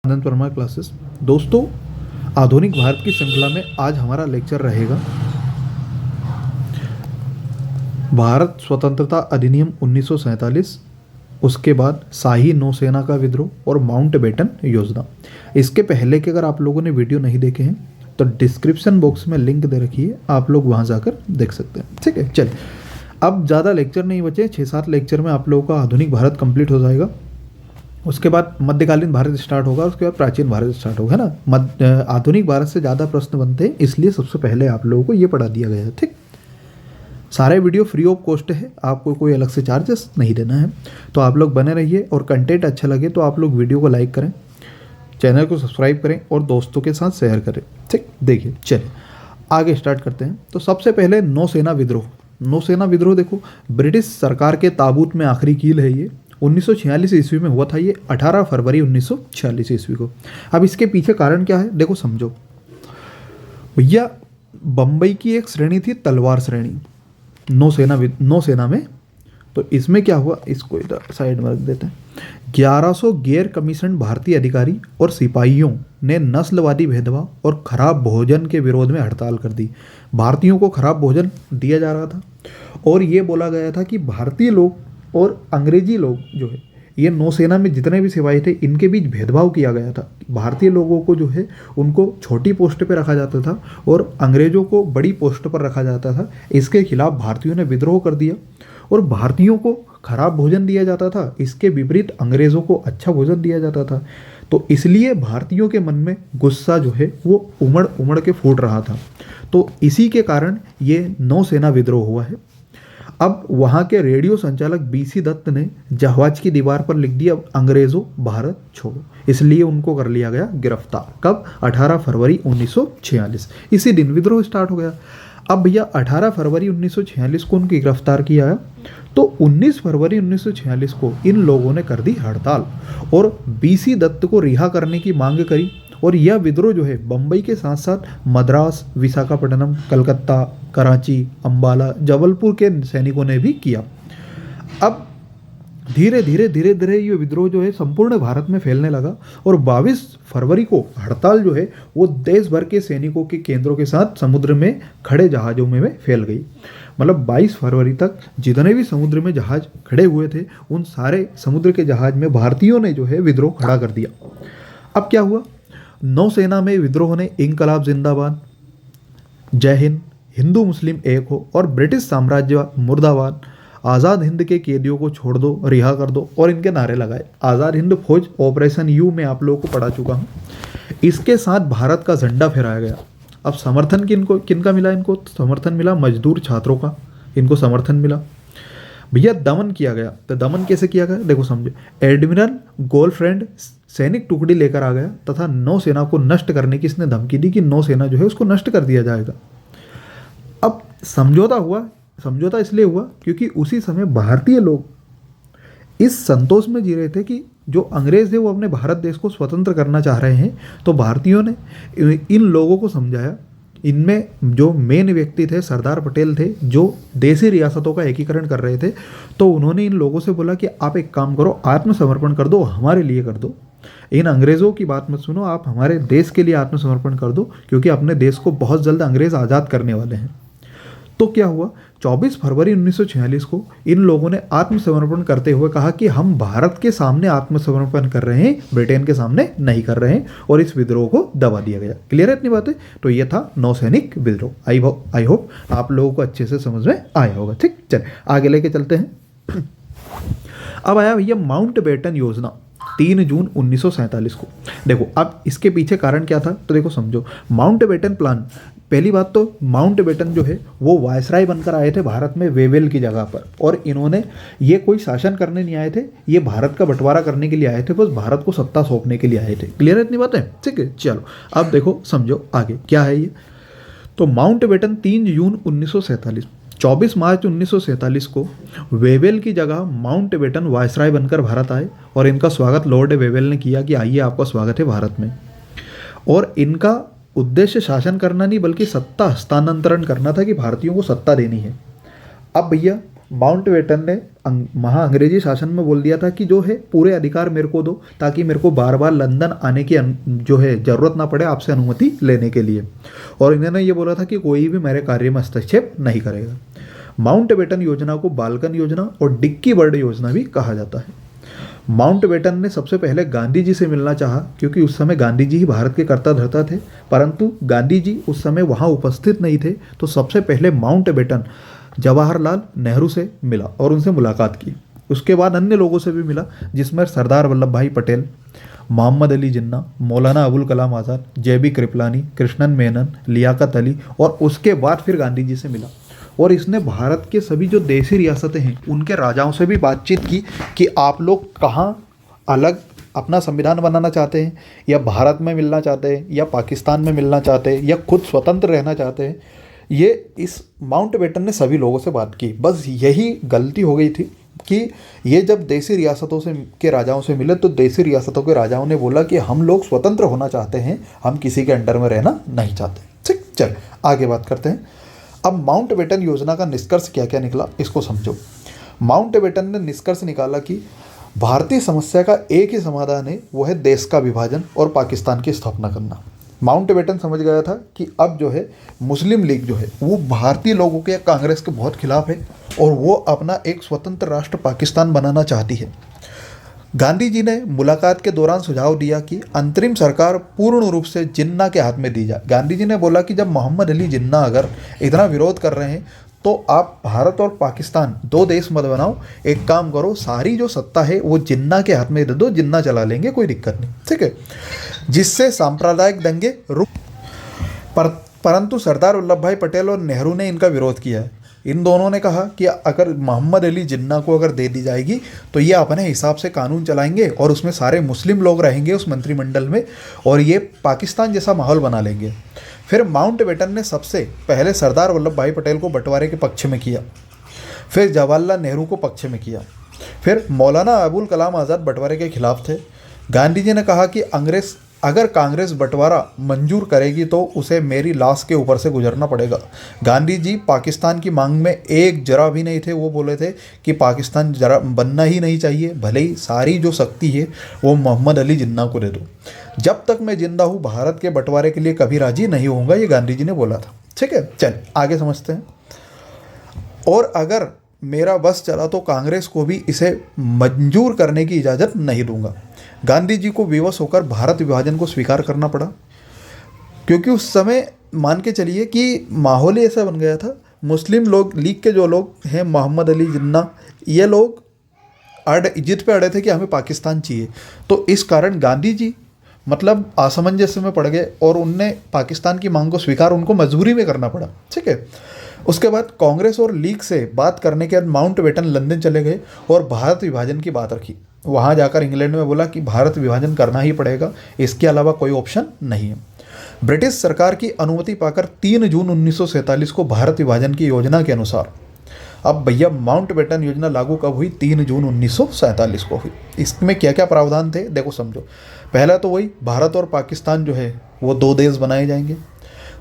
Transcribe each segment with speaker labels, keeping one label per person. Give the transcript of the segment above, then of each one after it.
Speaker 1: आनंद Verma classes. दोस्तों, आधुनिक भारत की श्रृंखला में आज हमारा लेक्चर रहेगा भारत स्वतंत्रता अधिनियम 1947, उसके बाद शाही नौसेना का विद्रोह और माउंटबेटन योजना। इसके पहले के अगर आप लोगों ने वीडियो नहीं देखे हैं तो डिस्क्रिप्शन बॉक्स में लिंक दे रखी है, आप लोग वहाँ जाकर देख सकते हैं। ठीक है, चलिए अब ज़्यादा लेक्चर नहीं बचे, 6-7 लेक्चर में आप लोगों का आधुनिक भारत कंप्लीट हो जाएगा। उसके बाद मध्यकालीन भारत स्टार्ट होगा, उसके बाद प्राचीन भारत स्टार्ट होगा, है ना। आधुनिक भारत से ज़्यादा प्रश्न बनते हैं, इसलिए सबसे पहले आप लोगों को ये पढ़ा दिया गया है। ठीक, सारे वीडियो फ्री ऑफ कॉस्ट है, आपको कोई अलग से चार्जेस नहीं देना है। तो आप लोग बने रहिए और कंटेंट अच्छा लगे तो आप लोग वीडियो को लाइक करें, चैनल को सब्सक्राइब करें और दोस्तों के साथ शेयर करें। ठीक, देखिए चलिए आगे स्टार्ट करते हैं। तो सबसे पहले नौसेना विद्रोह। नौसेना विद्रोह देखो, ब्रिटिश सरकार के ताबूत में आखिरी कील है ये। 1946 ईस्वी में हुआ था ये, 18 फरवरी 1946 ईस्वी को। अब इसके पीछे कारण क्या है देखो, समझो भैया। बम्बई की एक श्रेणी थी तलवार श्रेणी नौसेना में। तो इसमें क्या हुआ, इसको इधर साइड में रख देते हैं। 1100 गैर कमीशन भारतीय अधिकारी और सिपाहियों ने नस्लवादी भेदभाव और खराब भोजन के विरोध में हड़ताल कर दी। भारतीयों को खराब भोजन दिया जा रहा था और ये बोला गया था कि भारतीय लोग और अंग्रेजी लोग जो है, ये नौसेना में जितने भी सिपाही थे इनके बीच भेदभाव किया गया था। भारतीय लोगों को जो है उनको छोटी पोस्ट पे रखा जाता था और अंग्रेजों को बड़ी पोस्ट पर रखा जाता था। इसके खिलाफ भारतीयों ने विद्रोह कर दिया और भारतीयों को खराब भोजन दिया जाता था, इसके विपरीत अंग्रेज़ों को अच्छा भोजन दिया जाता था। तो इसलिए भारतीयों के मन में गुस्सा जो है वो उमड़ उमड़ के फूट रहा था। तो इसी के कारण ये नौसेना विद्रोह हुआ है। अब वहाँ के रेडियो संचालक बीसी दत्त ने जहाज की दीवार पर लिख दिया, अंग्रेज़ों भारत छोड़ो। इसलिए उनको कर लिया गया गिरफ्तार। कब? 18 फरवरी 1946। इसी दिन विद्रोह स्टार्ट हो गया। अब भैया 18 फरवरी 1946 को उनकी गिरफ्तार किया है, तो 19 फरवरी 1946 को इन लोगों ने कर दी हड़ताल और बीसी दत्त को रिहा करने की मांग करी। और यह विद्रोह जो है बम्बई के साथ साथ मद्रास, विशाखापट्टनम, कलकत्ता, कराची, अंबाला, जबलपुर के सैनिकों ने भी किया। अब धीरे धीरे ये विद्रोह जो है संपूर्ण भारत में फैलने लगा और 22 फरवरी को हड़ताल जो है वो देश भर के सैनिकों के केंद्रों के साथ समुद्र में खड़े जहाज़ों में फैल गई। मतलब 22 फरवरी तक जितने भी समुद्र में जहाज़ खड़े हुए थे उन सारे समुद्र के जहाज़ में भारतीयों ने जो है विद्रोह खड़ा कर दिया। अब क्या हुआ, नौसेना में विद्रोह ने इंकलाब जिंदाबाद, जय हिंद, हिंदू मुस्लिम एक हो और ब्रिटिश साम्राज्य मुर्दाबाद, आज़ाद हिंद के कैदियों को छोड़ दो, रिहा कर दो और इनके नारे लगाए। आज़ाद हिंद फौज ऑपरेशन यू में आप लोगों को पढ़ा चुका हूँ। इसके साथ भारत का झंडा फहराया गया। अब समर्थन किनका मिला इनको? समर्थन मिला मजदूर छात्रों का, इनको समर्थन मिला। भैया दमन किया गया, तो दमन कैसे किया गया देखो समझो। एडमिरल गोलफ्रेंड सैनिक टुकड़ी लेकर आ गया तथा नौसेना को नष्ट करने की इसने धमकी दी कि नौसेना जो है उसको नष्ट कर दिया जाएगा। अब समझौता इसलिए हुआ क्योंकि उसी समय भारतीय लोग इस संतोष में जी रहे थे कि जो अंग्रेज थे वो अपने भारत देश को स्वतंत्र करना चाह रहे हैं। तो भारतीयों ने इन लोगों को समझाया। इनमें जो मेन व्यक्ति थे सरदार पटेल थे, जो देशी रियासतों का एकीकरण कर रहे थे। तो उन्होंने इन लोगों से बोला कि आप एक काम करो, आत्मसमर्पण कर दो, हमारे लिए कर दो। इन अंग्रेज़ों की बात मत सुनो, आप हमारे देश के लिए आत्मसमर्पण कर दो, क्योंकि अपने देश को बहुत जल्द अंग्रेज़ आज़ाद करने वाले हैं। तो क्या हुआ, 24 फरवरी 1946 को इन लोगों ने आत्मसमर्पण करते हुए कहा कि हम भारत के सामने आत्मसमर्पण कर रहे हैं, ब्रिटेन के सामने नहीं कर रहे हैं, और इस विद्रोह को दबा दिया गया। क्लियर है इतनी बातें? तो ये था नौसैनिक विद्रोह। आई होप आप लोगों को अच्छे से समझ में आया होगा। ठीक, चलिए आगे लेके चलते हैं। अब आया भैया माउंटबेटन योजना 3 जून 1947 को। देखो अब इसके पीछे कारण क्या था, तो देखो समझो। माउंटबेटन प्लान, पहली बात तो माउंटबेटन जो है वो वायसराय बनकर आए थे भारत में वेवेल की जगह पर, और इन्होंने ये कोई शासन करने नहीं आए थे, ये भारत का बंटवारा करने के लिए आए थे, बस भारत को सत्ता सौंपने के लिए आए थे। क्लियर है इतनी बातें? ठीक है, चलो अब देखो समझो आगे क्या है ये। तो माउंटबेटन 3 जून 1947, 24 मार्च 1947 को वेवेल की जगह माउंटबेटन वायसराय बनकर भारत आए और इनका स्वागत लॉर्ड वेवेल ने किया कि आइए आपका स्वागत है भारत में। और इनका उद्देश्य शासन करना नहीं बल्कि सत्ता हस्तांतरण करना था, कि भारतीयों को सत्ता देनी है। अब भैया माउंटबेटन ने वहाँ अंग्रेजी शासन में बोल दिया था कि जो है पूरे अधिकार मेरे को दो, ताकि मेरे को बार बार लंदन आने की जो है ज़रूरत ना पड़े आपसे अनुमति लेने के लिए। और इन्होंने ये बोला था कि कोई भी मेरे कार्य में हस्तक्षेप नहीं करेगा। माउंटबेटन योजना को बाल्कन योजना और डिक्की बर्ड योजना भी कहा जाता है। माउंटबेटन ने सबसे पहले गांधी जी से मिलना चाहा, क्योंकि उस समय गांधी जी ही भारत के कर्ता धर्ता थे, परंतु गांधी जी उस समय वहाँ उपस्थित नहीं थे। तो सबसे पहले माउंटबेटन जवाहरलाल नेहरू से मिला और उनसे मुलाकात की। उसके बाद अन्य लोगों से भी मिला, जिसमें सरदार वल्लभ भाई पटेल, मोहम्मद अली जिन्ना, मौलाना अबुल कलाम आज़ाद, जे.बी. कृपलानी, कृष्णन मेनन, लियाकत अली, और उसके बाद फिर गांधी जी से मिला। और इसने भारत के सभी जो देशी रियासतें हैं उनके राजाओं से भी बातचीत की कि आप लोग कहाँ अलग अपना संविधान बनाना चाहते हैं, या भारत में मिलना चाहते हैं, या पाकिस्तान में मिलना चाहते हैं, या खुद स्वतंत्र रहना चाहते हैं। ये इस माउंटबेटन ने सभी लोगों से बात की। बस यही गलती हो गई थी कि ये जब देशी रियासतों से के राजाओं से मिले तो देशी रियासतों के राजाओं ने बोला कि हम लोग स्वतंत्र होना चाहते हैं, हम किसी के अंडर में रहना नहीं चाहते। ठीक, चल आगे बात करते हैं। अब माउंटबेटन योजना का निष्कर्ष क्या क्या निकला इसको समझो। माउंटबेटन ने निष्कर्ष निकाला कि भारतीय समस्या का एक ही समाधान है, वो है देश का विभाजन और पाकिस्तान की स्थापना करना। माउंटबेटन समझ गया था कि अब जो है मुस्लिम लीग जो है वो भारतीय लोगों के कांग्रेस के बहुत खिलाफ है और वो अपना एक स्वतंत्र राष्ट्र पाकिस्तान बनाना चाहती है। गांधी जी ने मुलाकात के दौरान सुझाव दिया कि अंतरिम सरकार पूर्ण रूप से जिन्ना के हाथ में दी जाए। गांधी जी ने बोला कि जब मोहम्मद अली जिन्ना अगर इतना विरोध कर रहे हैं तो आप भारत और पाकिस्तान दो देश मत बनाओ, एक काम करो, सारी जो सत्ता है वो जिन्ना के हाथ में दे दो, जिन्ना चला लेंगे, कोई दिक्कत नहीं, ठीक है, जिससे सांप्रदायिक दंगे रुक। परंतु सरदार वल्लभ भाई पटेल और नेहरू ने इनका विरोध किया है। इन दोनों ने कहा कि अगर मोहम्मद अली जिन्ना को अगर दे दी जाएगी तो ये अपने हिसाब से कानून चलाएंगे और उसमें सारे मुस्लिम लोग रहेंगे उस मंत्रिमंडल में और ये पाकिस्तान जैसा माहौल बना लेंगे। फिर माउंटबेटन ने सबसे पहले सरदार वल्लभ भाई पटेल को बंटवारे के पक्ष में किया, फिर जवाहरलाल नेहरू को पक्ष में किया, फिर मौलाना अबुल कलाम आज़ाद बंटवारे के खिलाफ थे। गांधी जी ने कहा कि अगर कांग्रेस बंटवारा मंजूर करेगी तो उसे मेरी लाश के ऊपर से गुजरना पड़ेगा। गांधी जी पाकिस्तान की मांग में एक जरा भी नहीं थे। वो बोले थे कि पाकिस्तान जरा बनना ही नहीं चाहिए, भले ही सारी जो शक्ति है वो मोहम्मद अली जिन्ना को दे दो। जब तक मैं जिंदा हूँ भारत के बंटवारे के लिए कभी राजी नहीं होऊंगा, ये गांधी जी ने बोला था। ठीक है, चल आगे समझते हैं। और अगर मेरा बस चला तो कांग्रेस को भी इसे मंजूर करने की इजाज़त नहीं दूंगा। गांधी जी को विवश होकर भारत विभाजन को स्वीकार करना पड़ा, क्योंकि उस समय मान के चलिए कि माहौल ही ऐसा बन गया था। मुस्लिम लोग, लीग के जो लोग हैं, मोहम्मद अली जिन्ना, ये लोग जिद पे अड़े थे कि हमें पाकिस्तान चाहिए। तो इस कारण गांधी जी मतलब असमंजस्य में पड़ गए और उनने पाकिस्तान की मांग को स्वीकार उनको मजबूरी में करना पड़ा। ठीक है, उसके बाद कांग्रेस और लीग से बात करने के बाद माउंटबेटन लंदन चले गए और भारत विभाजन की बात रखी। वहाँ जाकर इंग्लैंड में बोला कि भारत विभाजन करना ही पड़ेगा, इसके अलावा कोई ऑप्शन नहीं है। ब्रिटिश सरकार की अनुमति पाकर 3 जून 1947 को भारत विभाजन की योजना के अनुसार, अब भैया माउंटबेटन योजना लागू कब हुई? 3 जून 1947 को हुई। इसमें क्या क्या प्रावधान थे देखो समझो। पहला तो वही, भारत और पाकिस्तान जो है वो 2 देश बनाए जाएंगे।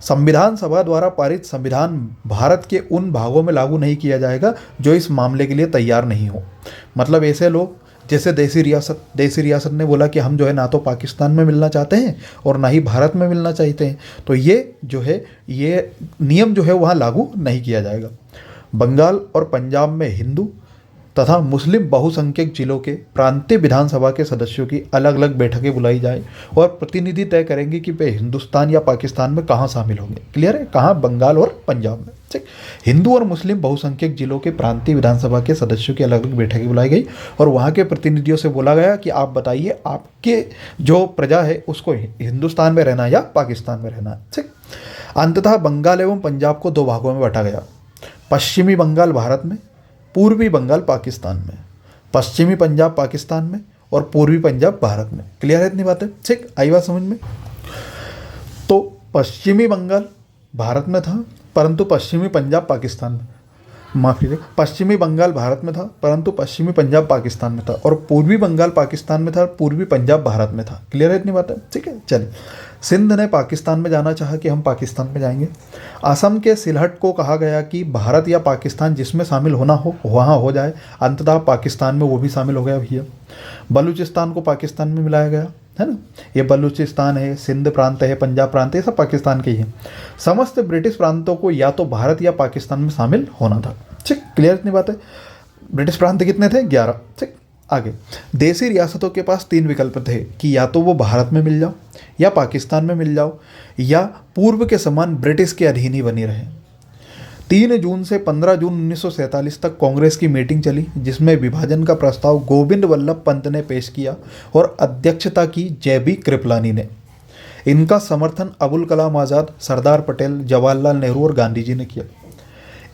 Speaker 1: संविधान सभा द्वारा पारित संविधान भारत के उन भागों में लागू नहीं किया जाएगा जो इस मामले के लिए तैयार नहीं हो। मतलब ऐसे लोग जैसे देसी रियासत ने बोला कि हम जो है ना तो पाकिस्तान में मिलना चाहते हैं और ना ही भारत में मिलना चाहते हैं, तो ये जो है ये नियम जो है वहाँ लागू नहीं किया जाएगा। बंगाल और पंजाब में हिंदू तथा मुस्लिम बहुसंख्यक जिलों के प्रांतीय विधानसभा के सदस्यों की अलग अलग बैठकें बुलाई जाए और प्रतिनिधि तय करेंगे कि वे हिंदुस्तान या पाकिस्तान में कहाँ शामिल होंगे। क्लियर है? कहाँ? बंगाल और पंजाब में। ठीक, हिंदू और मुस्लिम बहुसंख्यक जिलों के प्रांतीय विधानसभा के सदस्यों की अलग अलग बैठकें बुलाई गई और वहाँ के प्रतिनिधियों से बोला गया कि आप बताइए आपके जो प्रजा है उसको हिंदुस्तान में रहना या पाकिस्तान में रहना। ठीक, अंततः बंगाल एवं पंजाब को 2 भागों में बांटा गया। पश्चिमी बंगाल भारत में, पूर्वी बंगाल पाकिस्तान में। पश्चिमी पंजाब पाकिस्तान में और पूर्वी पंजाब भारत में। क्लियर है इतनी बातें? ठीक, आई बात समझ में? तो पश्चिमी बंगाल भारत में था, परंतु पश्चिमी पंजाब पाकिस्तान में। माफी दे, पश्चिमी बंगाल भारत में था परंतु पश्चिमी पंजाब पाकिस्तान में था, और पूर्वी बंगाल पाकिस्तान में था, पूर्वी पंजाब भारत में था। क्लियर है इतनी बात है? ठीक है, चलिए। सिंध ने पाकिस्तान में जाना चाहा कि हम पाकिस्तान में जाएंगे। असम के सिलहट को कहा गया कि भारत या पाकिस्तान जिसमें शामिल होना हो वहाँ हो जाए, अंततः पाकिस्तान में वो भी शामिल हो गया भैया। बलूचिस्तान को पाकिस्तान में मिलाया गया, है ना। ये बलूचिस्तान है, सिंध प्रांत है, पंजाब प्रांत है, ये सब पाकिस्तान के ही हैं। समस्त ब्रिटिश प्रांतों को या तो भारत या पाकिस्तान में शामिल होना था। ठीक, क्लियर इतनी बात है। ब्रिटिश प्रांत कितने थे? 11। ठीक, आगे। देसी रियासतों के पास 3 विकल्प थे कि या तो वो भारत में मिल जाओ, या पाकिस्तान में मिल जाओ, या पूर्व के समान ब्रिटिश के अधीन ही बनी रहे। 3 जून से 15 जून 1947 तक कांग्रेस की मीटिंग चली, जिसमें विभाजन का प्रस्ताव गोविंद वल्लभ पंत ने पेश किया और अध्यक्षता की जेबी कृपलानी ने। इनका समर्थन अबुल कलाम आज़ाद, सरदार पटेल, जवाहरलाल नेहरू और गांधी जी ने किया।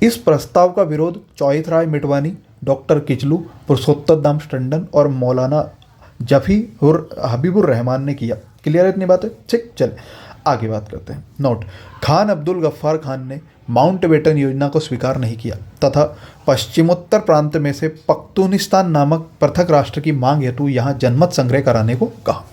Speaker 1: इस प्रस्ताव का विरोध चौइथराय मिटवानी, डॉक्टर किचलू, पुरुषोत्तम दाम टंडन और मौलाना हबीबुर रहमान ने किया। क्लियर है इतनी बात है? ठीक, चले आगे बात करते हैं। नोट, खान अब्दुल गफ्फार खान ने माउंटबेटन योजना को स्वीकार नहीं किया तथा पश्चिमोत्तर प्रांत में से पख्तूनिस्तान नामक पृथक राष्ट्र की मांग हेतु यहाँ जनमत संग्रह कराने को कहा,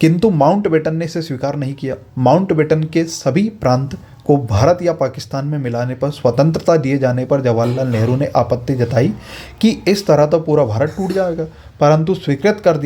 Speaker 1: किंतु माउंटबेटन ने इसे स्वीकार नहीं किया। माउंटबेटन के सभी प्रांत को भारत या पाकिस्तान में मिलाने पर स्वतंत्रता दिए जाने पर जवाहरलाल नेहरू ने आपत्ति जताई कि इस तरह तो पूरा भारत टूट जाएगा, परंतु अस्वीकृत कर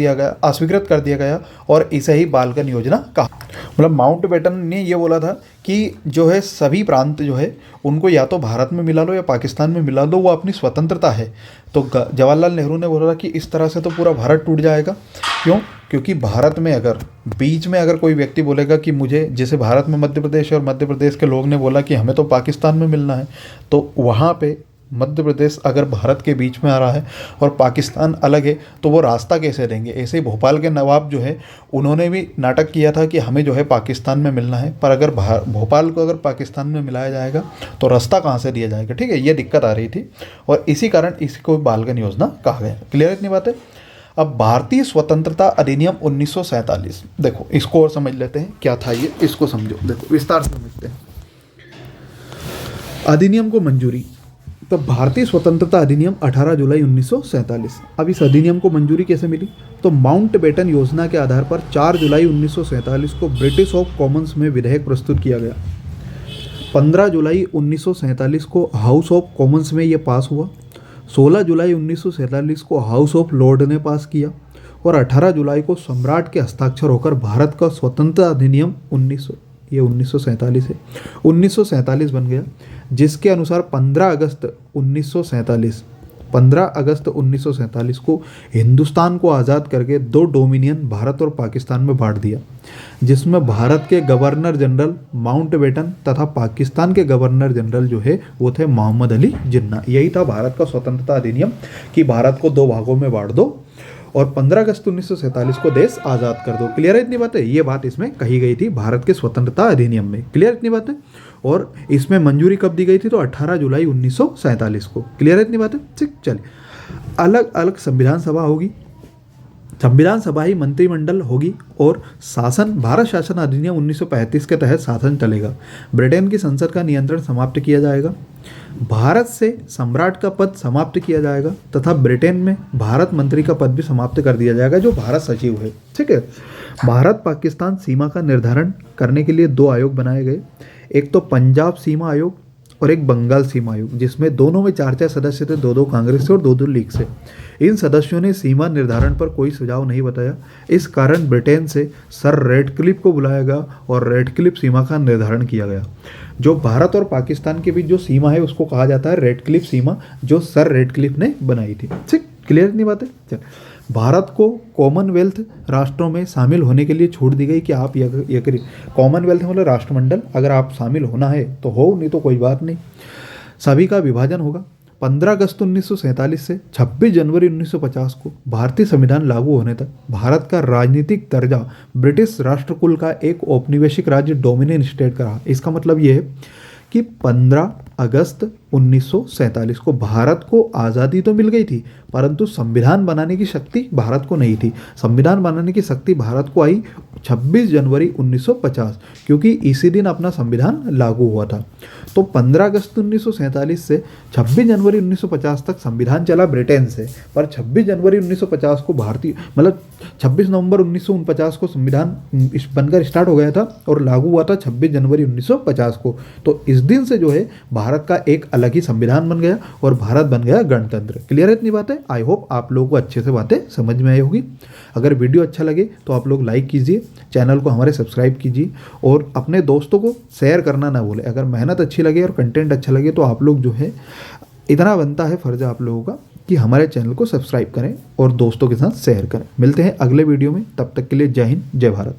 Speaker 1: दिया गया और इसे ही बाल्कन योजना कहा। मतलब माउंटबेटन ने ये बोला था कि जो है सभी प्रांत जो है उनको या तो भारत में मिला लो या पाकिस्तान में मिला लो, वो अपनी स्वतंत्रता है। तो जवाहरलाल नेहरू ने बोला कि इस तरह से तो पूरा भारत टूट जाएगा। क्यों? क्योंकि भारत में अगर बीच में अगर कोई व्यक्ति बोलेगा कि मुझे, जैसे भारत में मध्य प्रदेश और मध्य प्रदेश के लोग ने बोला कि हमें तो पाकिस्तान में मिलना है, तो वहाँ पे मध्य प्रदेश अगर भारत के बीच में आ रहा है और पाकिस्तान अलग है तो वो रास्ता कैसे देंगे? ऐसे ही भोपाल के नवाब जो है उन्होंने भी नाटक किया था कि हमें जो है पाकिस्तान में मिलना है, पर अगर भोपाल को अगर पाकिस्तान में मिलाया जाएगा तो रास्ता कहाँ से दिया जाएगा? ठीक है, ये दिक्कत आ रही थी और इसी कारण इसको बाल्कन योजना कहा गया। क्लियर इतनी बात है? अब भारतीय स्वतंत्रता अधिनियम 1947, देखो इसको और समझ लेते हैं क्या था ये, इसको समझो, देखो विस्तार से समझते हैं। अधिनियम को मंजूरी, तो भारतीय स्वतंत्रता अधिनियम 18 जुलाई 1947। अब इस अधिनियम को मंजूरी कैसे मिली? तो माउंटबेटन योजना के आधार पर 4 जुलाई 1947 को ब्रिटिश ऑफ कॉमन्स में विधेयक प्रस्तुत किया गया। 15 जुलाई 1947 को हाउस ऑफ कॉमन्स में ये पास हुआ। 16 जुलाई 1947 को हाउस ऑफ लॉर्ड ने पास किया और 18 जुलाई को सम्राट के हस्ताक्षर होकर भारत का स्वतंत्रता अधिनियम 1947 है, 1947 बन गया, जिसके अनुसार 15 अगस्त 1947 को हिंदुस्तान को आज़ाद करके 2 डोमिनियन भारत और पाकिस्तान में बांट दिया, जिसमें भारत के गवर्नर जनरल माउंटबेटन तथा पाकिस्तान के गवर्नर जनरल जो है वो थे मोहम्मद अली जिन्ना। यही था भारत का स्वतंत्रता अधिनियम कि भारत को 2 भागों में बांट दो और 15 अगस्त 1947 को देश आज़ाद कर दो। क्लियर है इतनी बात है? ये बात इसमें कही गई थी भारत के स्वतंत्रता अधिनियम में। क्लियर इतनी बात है? और इसमें मंजूरी कब दी गई थी? तो 18 जुलाई 1947 को। क्लियर है इतनी बात है? ठीक, चलिए। अलग अलग संविधान सभा होगी, संविधान सभा ही मंत्रिमंडल होगी और शासन, भारत शासन अधिनियम 1935 के तहत शासन चलेगा। ब्रिटेन की संसद का नियंत्रण समाप्त किया जाएगा, भारत से सम्राट का पद समाप्त किया जाएगा तथा ब्रिटेन में भारत मंत्री का पद भी समाप्त कर दिया जाएगा जो भारत सचिव है। ठीक है। भारत पाकिस्तान सीमा का निर्धारण करने के लिए 2 आयोग बनाए गए, एक तो पंजाब सीमा आयोग और एक बंगाल सीमा आयोग, जिसमें दोनों में 4-4 सदस्य थे, 2-2 कांग्रेस से और 2-2 लीग से। इन सदस्यों ने सीमा निर्धारण पर कोई सुझाव नहीं बताया। इस कारण ब्रिटेन से सर रेडक्लिफ को बुलाया गया और रेडक्लिफ सीमा का निर्धारण किया गया। जो भारत और पाकिस्तान के बीच जो सीमा है उसको कहा जाता है रेडक्लिफ सीमा, जो सर रेडक्लिफ ने बनाई थी। ठीक, क्लियर नहीं बात है? चल, भारत को कॉमनवेल्थ राष्ट्रों में शामिल होने के लिए छूट दी गई कि आप ये करिए। कॉमनवेल्थ मतलब राष्ट्रमंडल, अगर आप शामिल होना है तो हो, नहीं तो कोई बात नहीं। सभी का विभाजन होगा। 15 अगस्त 1947 से 26 जनवरी 1950 को भारतीय संविधान लागू होने तक भारत का राजनीतिक दर्जा ब्रिटिश राष्ट्रकुल का एक औपनिवेशिक राज्य डोमिनियन स्टेट का रहा। इसका मतलब ये है कि 15 अगस्त 1947 को भारत को आज़ादी तो मिल गई थी, परंतु संविधान बनाने की शक्ति भारत को नहीं थी। संविधान बनाने की शक्ति भारत को आई 26 जनवरी 1950, क्योंकि इसी दिन अपना संविधान लागू हुआ था। तो 15 अगस्त 1947 से 26 जनवरी 1950 तक संविधान चला ब्रिटेन से, पर 26 जनवरी 1950 को भारतीय मतलब 26 नवंबर 1949 को संविधान बनकर स्टार्ट हो गया था और लागू हुआ था 26 जनवरी 1950 को। तो इस दिन से जो है भारत का एक अलग ही संविधान बन गया और भारत बन गया गणतंत्र। क्लियर है इतनी बातें? आई होप आप लोगों को अच्छे से बातें समझ में आई होगी। अगर वीडियो अच्छा लगे तो आप लोग लाइक कीजिए, चैनल को हमारे सब्सक्राइब कीजिए और अपने दोस्तों को शेयर करना ना भूलें। अगर मेहनत अच्छी लगे और कंटेंट अच्छा लगे तो आप लोग जो है, इतना बनता है फ़र्ज आप लोगों का कि हमारे चैनल को सब्सक्राइब करें और दोस्तों के साथ शेयर करें। मिलते हैं अगले वीडियो में, तब तक के लिए जय हिंद, जय भारत।